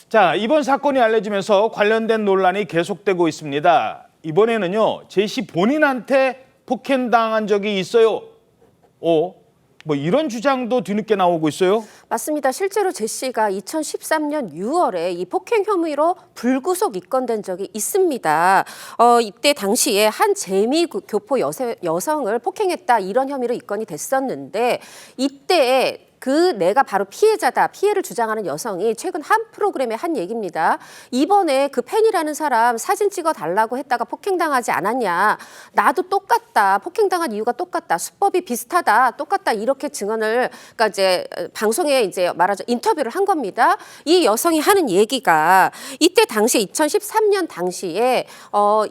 자, 이번 사건이 알려지면서 관련된 논란이 계속되고 있습니다. 이번에는요, 제시 본인한테 폭행당한 적이 있어요. 뭐 이런 주장도 뒤늦게 나오고 있어요? 맞습니다. 실제로 제시가 2013년 6월에 이 폭행 혐의로 불구속 입건된 적이 있습니다. 이때 당시에 한 재미교포 여성을 폭행했다 이런 혐의로 입건이 됐었는데 이때 내가 바로 피해자다, 피해를 주장하는 여성이 최근 한 프로그램에 한 얘기입니다. 이번에 그 팬이라는 사람 사진 찍어 달라고 했다가 폭행당하지 않았냐. 나도 똑같다. 폭행당한 이유가 똑같다. 수법이 비슷하다. 똑같다. 이렇게 증언을, 그러니까 이제 방송에 이제 말하자 인터뷰를 한 겁니다. 이 여성이 하는 얘기가 이때 당시 2013년 당시에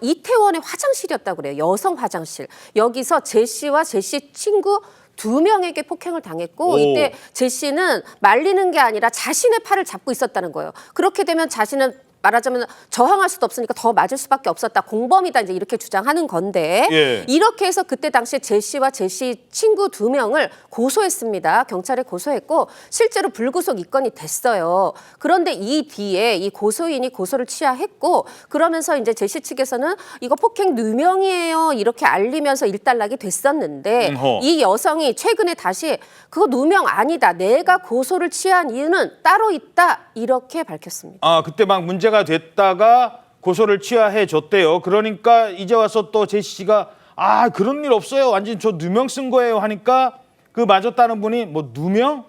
이태원의 화장실이었다고 그래요. 여성 화장실. 여기서 제시와 제시 친구 2명에게 폭행을 당했고 이때 제시는 말리는 게 아니라 자신의 팔을 잡고 있었다는 거예요. 그렇게 되면 자신은 말하자면 저항할 수도 없으니까 더 맞을 수밖에 없었다. 공범이다 이제 이렇게 주장하는 건데 이렇게 해서 그때 당시에 제시와 제시 친구 2명을 고소했습니다. 경찰에 고소했고 실제로 불구속 입건이 됐어요. 그런데 이 뒤에 이 고소인이 고소를 취하했고 그러면서 이제 제시 측에서는 이거 폭행 누명이에요 이렇게 알리면서 일단락이 됐었는데 이 여성이 최근에 다시 그거 누명 아니다. 내가 고소를 취한 이유는 따로 있다 이렇게 밝혔습니다. 아, 그때 막 문제가 됐다가 고소를 취하해 줬대요. 그러니까 이제 와서 또 제시 씨가 그런 일 없어요. 완전 저 누명 쓴 거예요 하니까 그 맞았다는 분이 뭐 누명?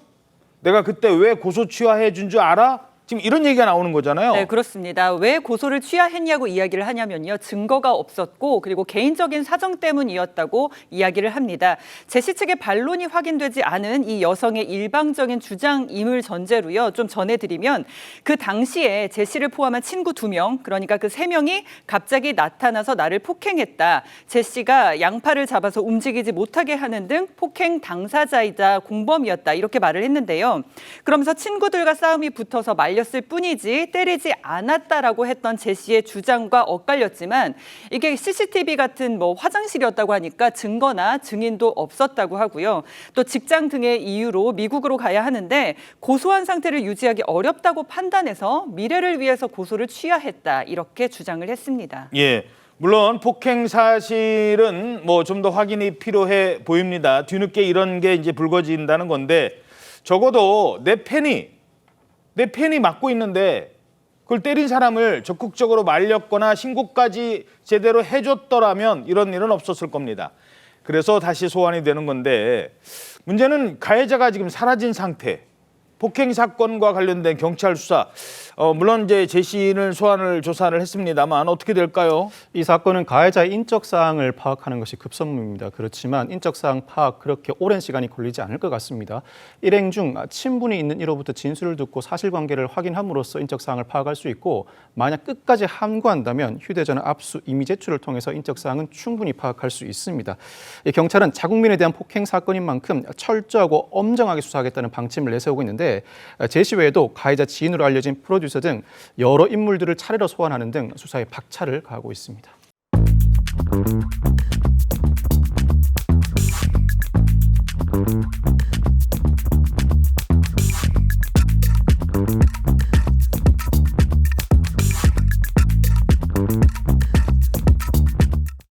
내가 그때 왜 고소 취하해 준 줄 알아? 지금 이런 얘기가 나오는 거잖아요. 네, 그렇습니다. 왜 고소를 취하했냐고 이야기를 하냐면요. 증거가 없었고 그리고 개인적인 사정 때문이었다고 이야기를 합니다. 제시 측의 반론이 확인되지 않은 이 여성의 일방적인 주장임을 전제로요. 좀 전해드리면 그 당시에 제시를 포함한 친구 2명, 그러니까 그 3명이 갑자기 나타나서 나를 폭행했다. 제시가 양팔을 잡아서 움직이지 못하게 하는 등 폭행 당사자이자 공범이었다. 이렇게 말을 했는데요. 그러면서 친구들과 싸움이 붙어서 말렸을 뿐이지 때리지 않았다라고 했던 제시의 주장과 엇갈렸지만 이게 CCTV 같은 뭐 화장실이었다고 하니까 증거나 증인도 없었다고 하고요. 또 직장 등의 이유로 미국으로 가야 하는데 고소한 상태를 유지하기 어렵다고 판단해서 미래를 위해서 고소를 취하했다 이렇게 주장을 했습니다. 예. 물론 폭행 사실은 뭐 좀 더 확인이 필요해 보입니다. 뒤늦게 이런 게 이제 불거진다는 건데 적어도 내 팬이 맞고 있는데 그걸 때린 사람을 적극적으로 말렸거나 신고까지 제대로 해줬더라면 이런 일은 없었을 겁니다. 그래서 다시 소환이 되는 건데 문제는 가해자가 지금 사라진 상태. 폭행 사건과 관련된 경찰 수사. 물론 이제 제시인을 소환을 조사를 했습니다만 어떻게 될까요? 이 사건은 가해자의 인적 사항을 파악하는 것이 급선무입니다. 그렇지만 인적 사항 파악 그렇게 오랜 시간이 걸리지 않을 것 같습니다. 일행 중 친분이 있는 이로부터 진술을 듣고 사실관계를 확인함으로써 인적 사항을 파악할 수 있고 만약 끝까지 함구한다면 휴대전화 압수, 이미 제출을 통해서 인적 사항은 충분히 파악할 수 있습니다. 경찰은 자국민에 대한 폭행 사건인 만큼 철저하고 엄정하게 수사하겠다는 방침을 내세우고 있는데 제시 외에도 가해자 지인으로 알려진 프로듀서 등 여러 인물들을 차례로 소환하는 등 수사에 박차를 가하고 있습니다.